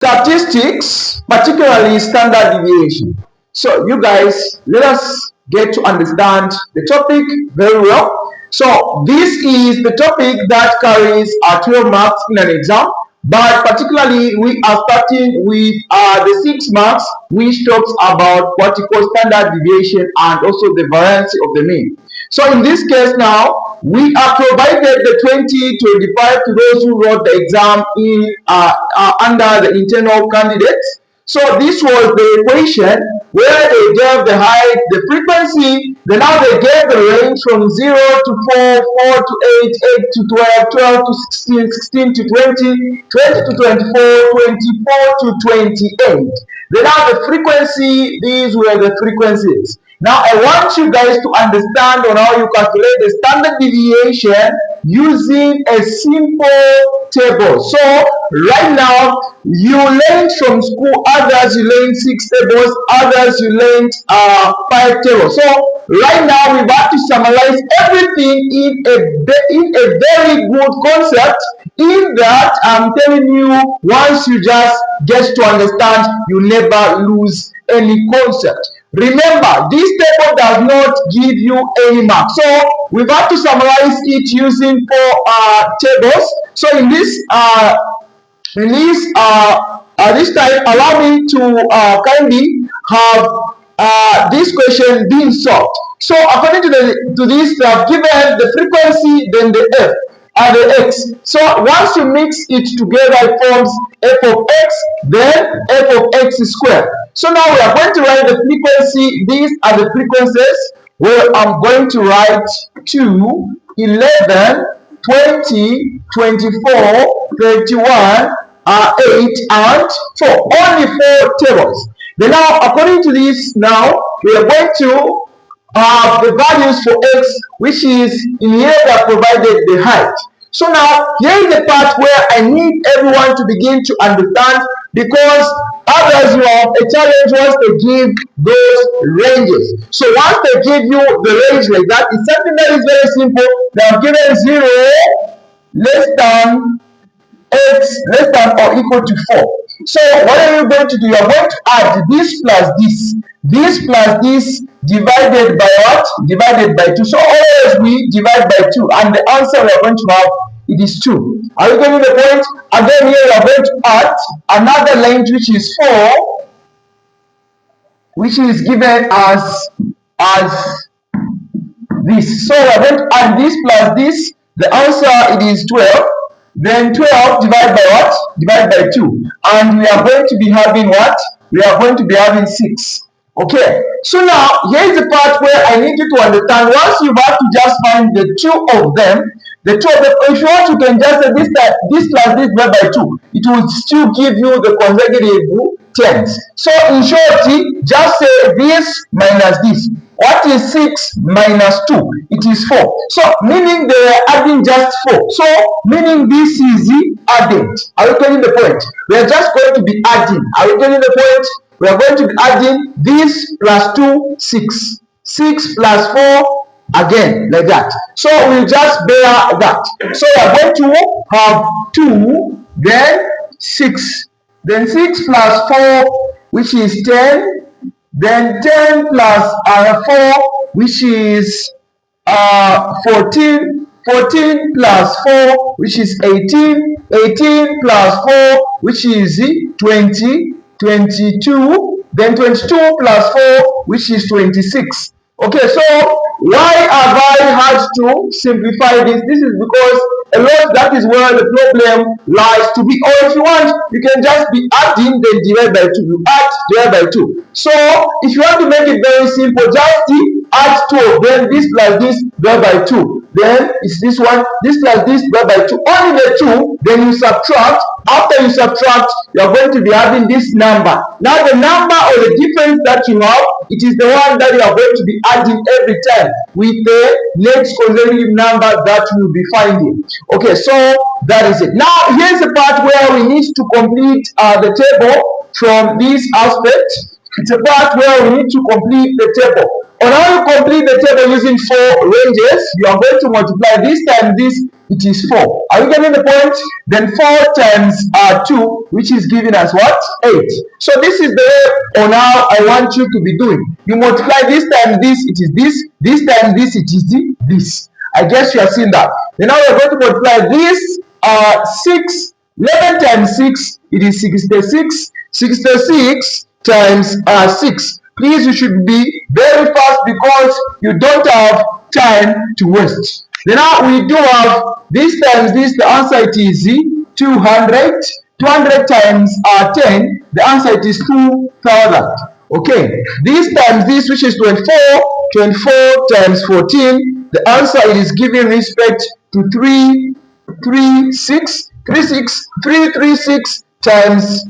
Statistics, particularly standard deviation. So you guys, let us get to understand the topic very well. So this is the topic that carries 12 marks in an exam, but particularly we are starting with the 6 marks, which talks about what we call standard deviation and also the variance of the mean. So in this case now, we are provided the 2025 to those who wrote the exam in under the internal candidates. So this was the equation where they gave the height, the frequency, then now they gave the range from 0 to 4, 4 to 8, 8 to 12, 12 to 16, 16 to 20, 20 to 24, 24 to 28. Then now the frequency, these were the frequencies. Now I want you guys to understand on how you calculate the standard deviation using a simple table. So right now you learned from school, others you learned 6 tables, others you learned 5 tables. So right now we have to summarize everything in a very good concept, in that I'm telling you, once you just get to understand, you never lose any concept. Remember, this table does not give you any mark. So we've got to summarize it using 4 tables. So in this time, allow me to kindly have this question being solved. So according to this, they have given the frequency, then the f and the x. So once you mix it together, it forms f of x, then f of x squared. So now we are going to write the frequency. These are the frequencies where I'm going to write 2, 11, 20, 24, 31, 8, and 4. Only 4 tables. Then now, according to this, now we are going to have the values for x, which is in here that provided the height. So now, here is the part where I need everyone to begin to understand, because others will have a challenge once they give those ranges. So once they give you the range like that, it's something that is very simple. They have given 0 less than x less than or equal to 4. So what are you going to do? You are going to add this plus this plus this divided by what? Divided by 2. So always we divide by 2, and the answer we are going to have, it is 2. Are you getting the point? Again, here we are going to add another range, which is 4, which is given as this. So we are going to add this plus this. The answer, it is 12. Then 12 divided by what? Divided by 2. And we are going to be having what? We are going to be having 6. Okay. So now, here is the part where I need you to understand. Once you have to just find the two of them, if you want, you can just say this plus this divided by 2. It will still give you the consecutive tens. So in short, just say this minus this. What is 6 minus 2? It is 4. So meaning they are adding just 4. So meaning this is added. Are you getting the point? We are just going to be adding. Are you getting the point? We are going to be adding this plus 2, 6. 6 plus 4, again, like that. So we'll just bear that. So we are going to have 2, then 6. Then 6 plus 4, which is 10. Then 10 plus 4, which is 14. 14 plus 4, which is 18. 18 plus 4, which is 20. 22. Then 22 plus 4, which is 26. Okay, so why have I had to simplify this? This is because a lot, that is where the problem lies to be. Or if you want, you can just be adding, then divide by 2. You add, divide by 2. So if you want to make it very simple, just add 2 of them, this plus this, divide by 2. Then it's this one, this plus this, divide by 2. Only the 2, then you subtract. After you subtract, you are going to be having this number. Now the number or the difference that you have, it is the one that you are going to be adding every time with the next consecutive number that you will be finding. Okay, so that is it. Now here's the part where we need to complete the table from this aspect. It's a part where we need to complete the table. On how you complete the table using 4 ranges, you are going to multiply this time this it is 4. Are you getting the point? Then 4 times 2, which is giving us what? 8. So this is the way on how I want you to be doing. You multiply this times this, it is this. This times this, it is this. I guess you have seen that. Then now we're going to multiply this 6. 11 times 6, it is 66. 66 times 6. Please, you should be very fast because you don't have time to waste. Then now we do have this times this, the answer it is 200. 200 times 10, the answer it is 2000. Okay, this times this, which is 24. 24 times 14, the answer it is giving respect to 336. 336 times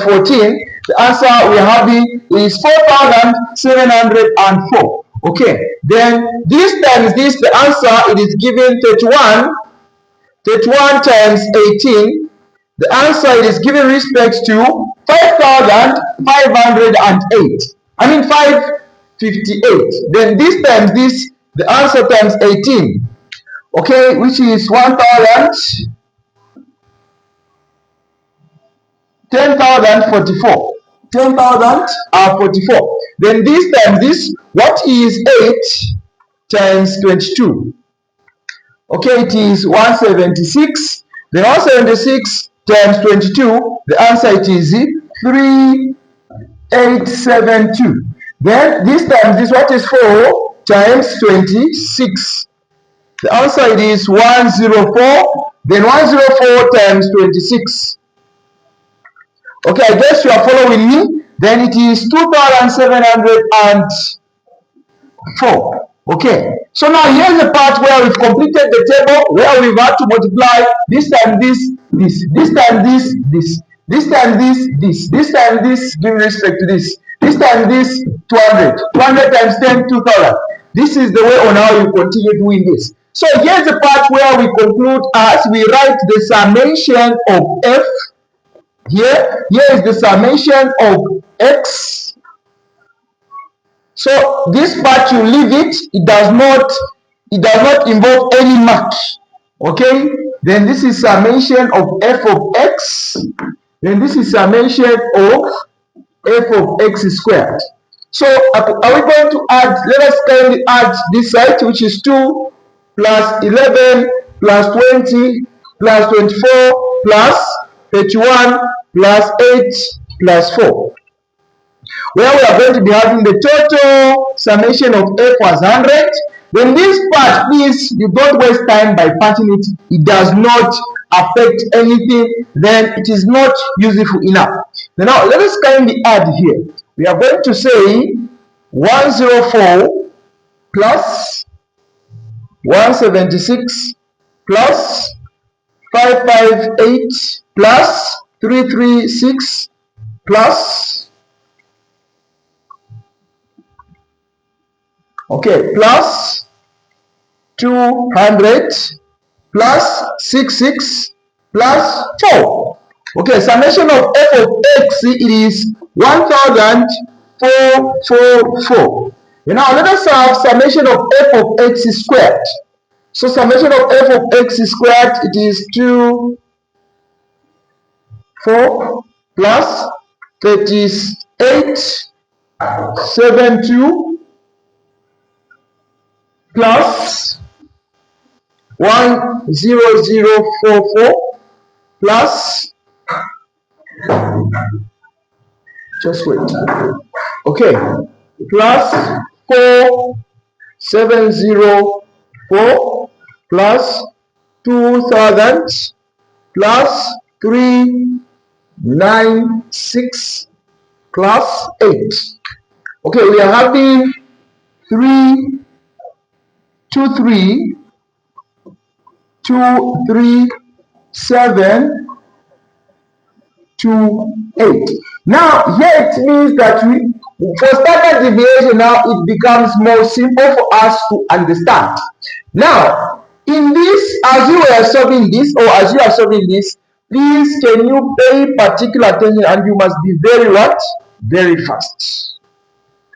14, the answer we are having is 4704. Okay, then this times this, the answer it is given 31. 31 times 18, the answer it is given respect to 5508. I mean 558. Then this times this, the answer times 18. Okay, which is 10,044. 10,044. Then this times this, what is 8 times 22? Okay, it is 176. Then 176 times 22, the answer it is 3872. Then this times this, what is 4 times 26? The answer it is 104. Then 104 times 26. Okay, I guess you are following me. Then it is 2704. Okay, so now here's the part where we've completed the table, where we've had to multiply this time this time this this time this time this, give respect to this time this 200 times 10, 2000. This is the way on how you continue doing this. So here's the part where we conclude as we write the summation of f. Here is the summation of x. So this part you leave it, it does not involve any mark. Okay, then this is summation of f of x, then this is summation of f of x squared. So are we going to add? Let us kindly add this side, which is 2 plus 11 plus 20 plus 24 plus 31 plus 8 plus 4. Where we are going to be having the total summation of f was 100. Then this part, please, you don't waste time by patching it. It does not affect anything. Then it is not useful enough. Now let us kindly add here. We are going to say 104 plus 176 plus 558 plus 336 plus plus 200 plus 66 plus 4. Okay, summation of f of x it is 1444. Now let us have summation of f of x squared. So summation of f of x squared it is 2 4 plus 38 72 plus 10044 plus, just wait, okay, plus 4704 plus 2000 plus 396 plus 8. Okay, we are having 3 2 3 2 3 7 2 8. Now here it means that for standard deviation now it becomes more simple for us to understand. Now in this, as you are solving this or as you are solving this, please can you pay particular attention and you must be very fast.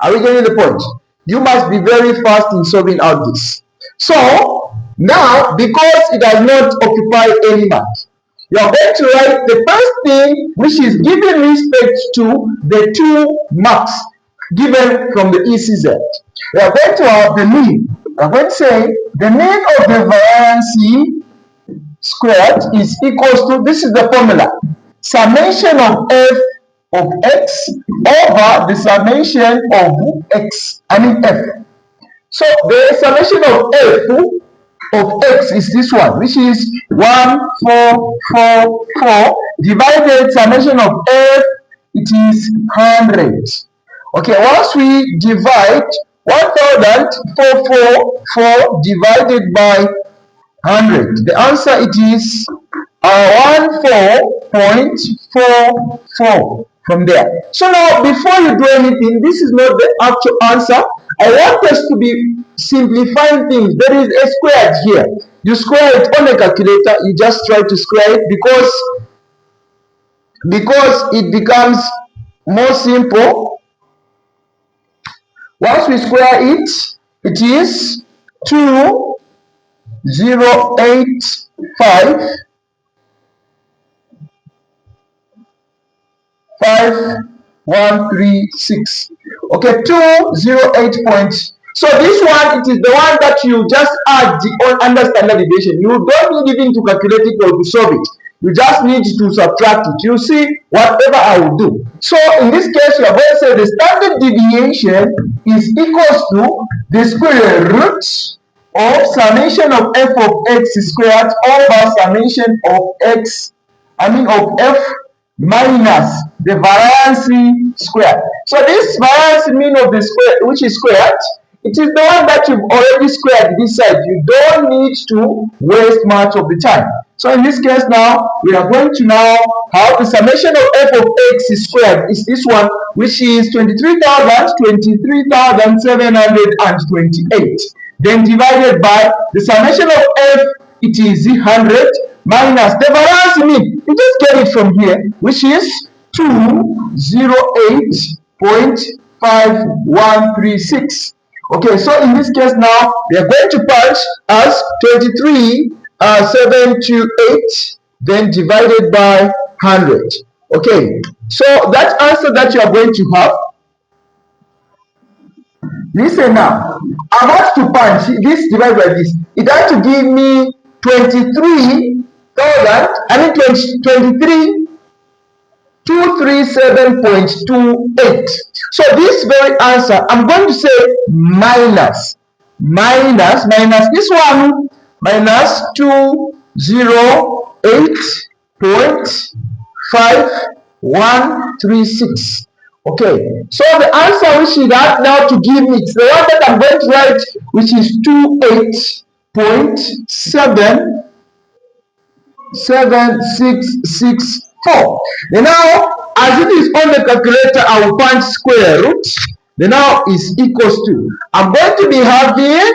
Are we getting the point? You must be very fast in solving out this. So Now, because it does not occupy any mark, you are going to write the first thing which is given respect to the two marks given from the ECZ. We are going to have the mean. We are going to say the mean of the variance squared is equals to, this is the formula, summation of f of x over the summation of f. So the summation of f of x is this one, which is 1, 4, 4, 4, divided summation of f, it is 100. Okay, once we divide 1444 divided by 100, the answer it is 14.44 from there. So now, before you do anything, this is not the actual answer. I want us to be simplifying things. There is a squared here. You square it on a calculator. You just try to square it because it becomes more simple. Once we square it, it is 2085,136. Okay, 208 points. So this one, it is the one that you just add the under standard deviation. You don't need even to calculate it or to solve it. You just need to subtract it. You see, whatever I will do. So in this case, you are going to say the standard deviation is equals to the square root of summation of f of x squared over summation of f minus the variance squared. So this variance mean of the square, which is squared, it is the one that you've already squared this side. You don't need to waste much of the time. So in this case now, we are going to now have the summation of f of x squared is this one, which is 23,728. Then divided by the summation of f, it is 100, minus the variance mean. You just get it from here, which is 208.5136. Okay, so in this case now, we are going to punch as 23,728, then divided by 100. Okay, so that answer that you are going to have, listen now, I have to punch this divided by this. It has to give me 237.28. So this very answer, I'm going to say minus this one, minus 208.5136. Okay, so the answer which is that now to give me, it's the one that I'm going to write, which is 28.7664. Then now, as it is on the calculator, I will punch square root. Then now is equals to, I'm going to be having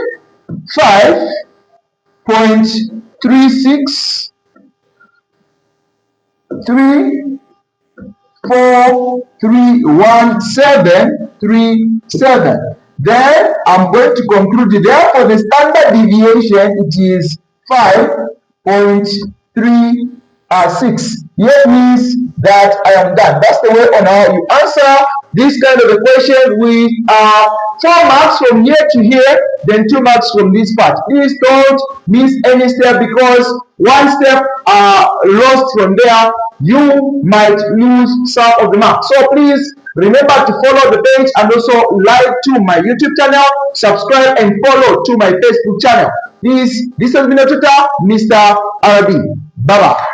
5.363431737. Then I'm going to conclude it. Therefore, the standard deviation, it is 5.36. Here means that I am done. That's the way on how you answer this kind of a question with 4 marks from here to here, then 2 marks from this part. Please don't miss any step, because one step lost from there, you might lose some of the marks. So please remember to follow the page and also like to my YouTube channel, subscribe and follow to my Facebook channel. This has been a tutor, Mr. RB. Bye-bye.